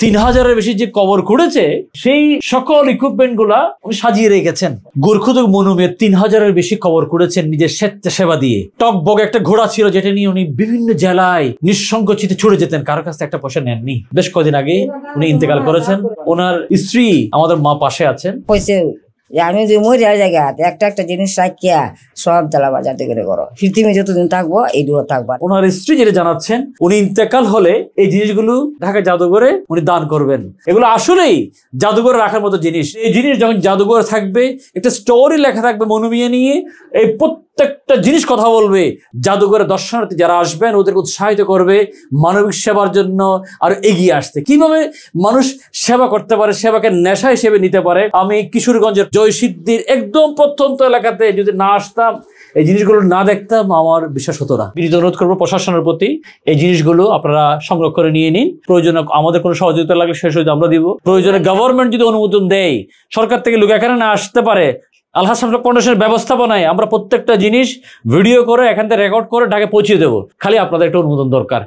3000-এর বেশি যে কবর খুঁড়েছে সেই সকল ইকুইপমেন্ট গুলা উনি সাজিয়ে রেখেছেন। গোর্খুদক মনুমের 3000-এর বেশি কবর খুঁড়েছেন নিজের স্বেচ্ছাসেবা দিয়ে। টকবগ একটা ঘোড়া ছিল যেটা নিয়ে উনি বিভিন্ন জেলায় নিঃসংকোচিতে ছুটে যেতেন, কারো কাছে একটা পয়সা নেননি। বেশ কদিন আগে উনি ইন্তেকাল করেছেন। ওনার স্ত্রী আমাদের মা পাশে আছেন। আমি যদি মরি আর জায়গা একটা জিনিস রাখিয়া সব জ্বালাবার যাতে করে করো, পৃথিবী যতদিন থাকবো এইগুলো থাকবা। ওনার স্ত্রী যেটা জানাচ্ছেন, উনি ইন্তেকাল হলে এই জিনিসগুলো ঢাকা জাদুঘরে উনি দান করবেন। এগুলো আসলেই জাদুঘরে রাখার মতো জিনিস। এই জিনিস যখন জাদুঘরে থাকবে, একটা স্টোরি লেখা থাকবে মনুমিয়া নিয়ে, এই প্রত্যেকটা জিনিস কথা বলবে। জাদুঘরে দর্শনার্থী যারা আসবেন ওদেরকে উৎসাহিত করবে মানবিক সেবার জন্য আরো এগিয়ে আসতে। কিভাবে মানুষ সেবা করতে পারে, সেবাকে নেশা হিসেবে নিতে পারে। আমি কিশোরগঞ্জের জয়সিদ্ধির একদম প্রত্যন্ত এলাকাতে যদি না আসতাম, এই জিনিসগুলো না দেখতাম, আমার বিশ্বাস হতো না। বিনীত অনুরোধ করবো প্রশাসনের প্রতি, এই জিনিসগুলো আপনারা সংগ্রহ করে নিয়ে নিন। প্রয়োজনে আমাদের কোনো সহযোগিতা লাগলে সেই সহযোগিতা আমরা দিব। প্রয়োজনে গভর্নমেন্ট যদি অনুমোদন দেয়, সরকার থেকে লোক এখানে না আসতে পারে, আলহাজ ফাউন্ডেশনের ব্যবস্থাপনায় আমরা প্রত্যেকটা জিনিস ভিডিও করে এখান থেকে রেকর্ড করে ঢাকায় পৌঁছে দেবো। খালি আপনাদের একটা অনুমোদন দরকার।